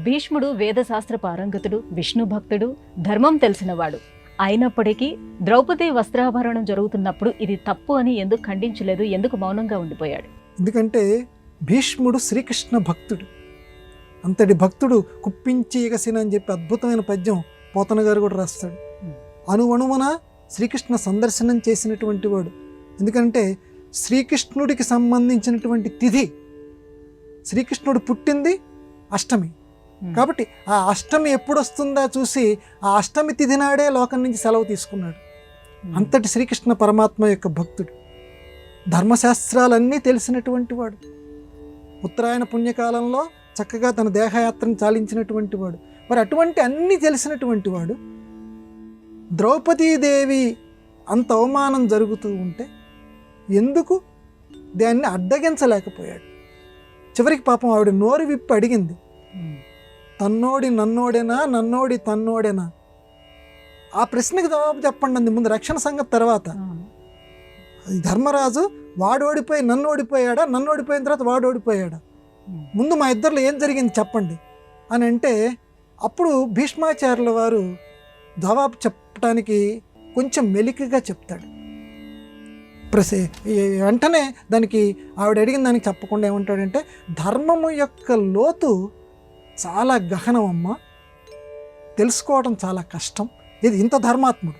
భీష్ముడు వేదశాస్త్ర పారంగతుడు, విష్ణు భక్తుడు, ధర్మం తెలిసినవాడు. అయినప్పటికీ ద్రౌపది వస్త్రాభరణం జరుగుతున్నప్పుడు ఇది తప్పు అని ఎందుకు ఖండించలేదు? ఎందుకు మౌనంగా ఉండిపోయాడు? ఎందుకంటే భీష్ముడు శ్రీకృష్ణ భక్తుడు. అంతటి భక్తుడు కుప్పించి ఎగసిన అని చెప్పి అద్భుతమైన పద్యం పోతన గారు కూడా రాస్తాడు. అణువణువున శ్రీకృష్ణ సందర్శనం చేసినటువంటి వాడు. ఎందుకంటే శ్రీకృష్ణుడికి సంబంధించినటువంటి తిథి, శ్రీకృష్ణుడు పుట్టింది అష్టమి. కాబట్టి ఆ అష్టమి ఎప్పుడు వస్తుందా చూసి ఆ అష్టమి తిథి నాడే లోకం నుంచి సెలవు తీసుకున్నాడు. అంతటి శ్రీకృష్ణ పరమాత్మ యొక్క భక్తుడు, ధర్మశాస్త్రాలన్నీ తెలిసినటువంటి వాడు, ఉత్తరాయణ పుణ్యకాలంలో చక్కగా తన దేహయాత్రను చాలించినటువంటి వాడు. మరి అటువంటి అన్నీ తెలిసినటువంటి వాడు ద్రౌపదీదేవి అంత అవమానం జరుగుతూ ఉంటే ఎందుకు దాన్ని అడ్డగించలేకపోయాడు? చివరికి పాపం ఆవిడ నోరు విప్పి అడిగింది, తన్నోడి నన్నోడేనా, నన్నోడి తన్నోడేనా? ఆ ప్రశ్నకి జవాబు చెప్పండి అంది. ముందు రక్షణ సంగతి తర్వాత. ధర్మరాజు వాడు ఓడిపోయి నన్ను ఓడిపోయాడా, నన్ను ఓడిపోయిన తర్వాత వాడు ఓడిపోయాడా? ముందు మా ఇద్దరిలో ఏం జరిగింది చెప్పండి అని అంటే అప్పుడు భీష్మాచార్యుల వారు జవాబు చెప్పడానికి కొంచెం మెలికగా చెప్తాడు. వెంటనే దానికి ఆవిడ అడిగిన దానికి చెప్పకుండా ఏమంటాడంటే, ధర్మము యొక్క లోతు చాలా గహనం అమ్మ, తెలుసుకోవడం చాలా కష్టం. ఇది ఇంత ధర్మాత్ముడు,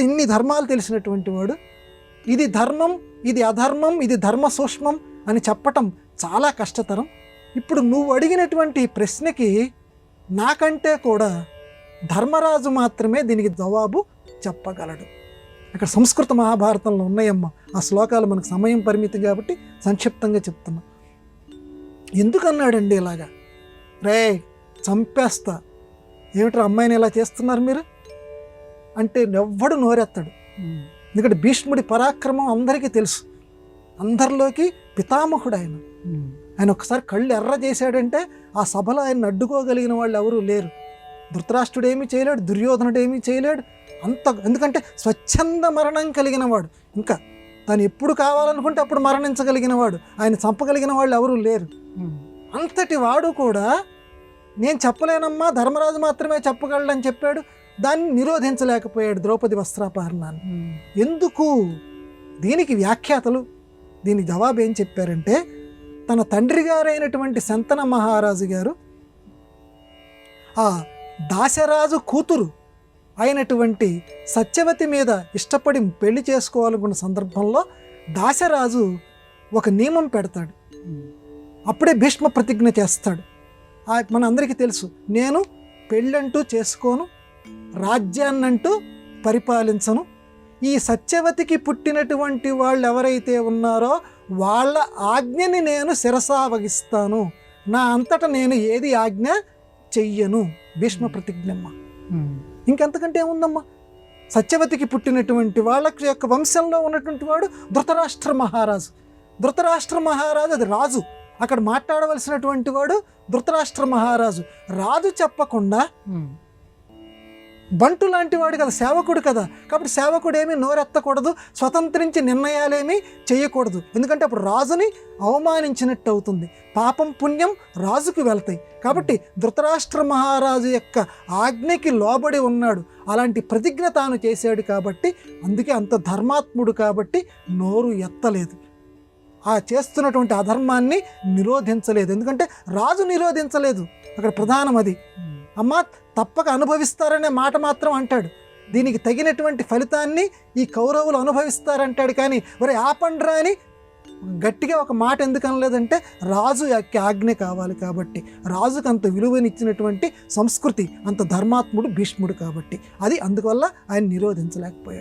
ఇన్ని ధర్మాలు తెలిసినటువంటి వాడు, ఇది ధర్మం, ఇది అధర్మం, ఇది ధర్మ సూక్ష్మం అని చెప్పటం చాలా కష్టతరం. ఇప్పుడు నువ్వు అడిగినటువంటి ప్రశ్నకి నాకంటే కూడా ధర్మరాజు మాత్రమే దీనికి జవాబు చెప్పగలడు. అక్కడ సంస్కృత మహాభారతంలో ఉన్నాయమ్మ ఆ శ్లోకాలు, మనకు సమయం పరిమితి కాబట్టి సంక్షిప్తంగా చెప్తున్నా. ఎందుకన్నాడండి ఇలాగా? రే చంపేస్తా, ఏమిట్రా అమ్మాయిని ఇలా చేస్తున్నారు మీరు అంటే ఎవ్వడు నోరెత్తాడు. ఎందుకంటే భీష్ముడి పరాక్రమం అందరికీ తెలుసు, అందరిలోకి పితామహుడు ఆయన. ఆయన ఒకసారి కళ్ళు ఎర్ర చేశాడంటే ఆ సభలో ఆయన అడ్డుకోగలిగిన వాళ్ళు ఎవరూ లేరు. ధృతరాష్ట్రుడు ఏమీ చేయలేడు, దుర్యోధనుడు ఏమీ చేయలేడు. ఎందుకంటే స్వచ్ఛంద మరణం కలిగిన వాడు, ఇంకా తను ఎప్పుడు కావాలనుకుంటే అప్పుడు మరణించగలిగిన వాడు, ఆయన చంపగలిగిన వాళ్ళు ఎవరూ లేరు. అంతటి వాడు కూడా నేను చెప్పలేనమ్మా, ధర్మరాజు మాత్రమే చెప్పగలడని చెప్పాడు. దాన్ని నిరోధించలేకపోయాడు ద్రౌపది వస్త్రాపహరణాన్ని. ఎందుకు? దీనికి వ్యాఖ్యాతలు దీనికి జవాబు ఏం చెప్పారంటే, తన తండ్రి గారైనటువంటి శంతన మహారాజు గారు ఆ దాశరాజు కూతురు అయినటువంటి సత్యవతి మీద ఇష్టపడి పెళ్లి చేసుకోవాలనుకున్న సందర్భంలో దాశరాజు ఒక నియమం పెడతాడు. అప్పుడే భీష్మ ప్రతిజ్ఞ చేస్తాడు. మన అందరికీ తెలుసు, నేను పెళ్ళంటూ చేసుకోను, రాజ్యాన్నంటూ పరిపాలించను, ఈ సత్యవతికి పుట్టినటువంటి వాళ్ళు ఎవరైతే ఉన్నారో వాళ్ళ ఆజ్ఞని నేను శిరసావహిస్తాను, నా అంతటా నేను ఏది ఆజ్ఞ చెయ్యను. భీష్మ ప్రతిజ్ఞమ్మ. ఇంకెంతకంటే ఏముందమ్మా? సత్యవతికి పుట్టినటువంటి వాళ్ళ యొక్క వంశంలో ఉన్నటువంటి వాడు ధృతరాష్ట్ర మహారాజు. ధృతరాష్ట్ర మహారాజు అది రాజు, అక్కడ మాట్లాడవలసినటువంటి వాడు ధృతరాష్ట్ర మహారాజు. రాజు చెప్పకుండా బంటు లాంటి వాడు కదా, సేవకుడు కదా. కాబట్టి సేవకుడు ఏమీ నోరెత్తకూడదు, స్వతంత్రించి నిర్ణయాలేమీ చేయకూడదు. ఎందుకంటే అప్పుడు రాజుని అవమానించినట్టు అవుతుంది, పాపం పుణ్యం రాజుకు వెళ్తాయి. కాబట్టి ధృతరాష్ట్ర మహారాజు యొక్క ఆజ్ఞకి లోబడి ఉన్నాడు, అలాంటి ప్రతిజ్ఞ తాను చేశాడు. కాబట్టి అందుకే అంత ధర్మాత్ముడు కాబట్టి నోరు ఎత్తలేదు, ఆ చేస్తున్నటువంటి అధర్మాన్ని నిరోధించలేదు. ఎందుకంటే రాజు నిరోధించలేదు, అక్కడ ప్రధానం అది. అమ్మా తప్పక అనుభవిస్తారనే మాట మాత్రం అంటాడు, దీనికి తగినటువంటి ఫలితాన్ని ఈ కౌరవులు అనుభవిస్తారంటాడు. కానీ మరి ఆపండ్రా అని గట్టిగా ఒక మాట ఎందుకు అనలేదంటే రాజు యొక్క ఆజ్ఞ కావాలి. కాబట్టి రాజుకు అంత విలువనిచ్చినటువంటి సంస్కృతి, అంత ధర్మాత్ముడు భీష్ముడు కాబట్టి అది అందువల్ల ఆయన నిరోధించలేకపోయాడు.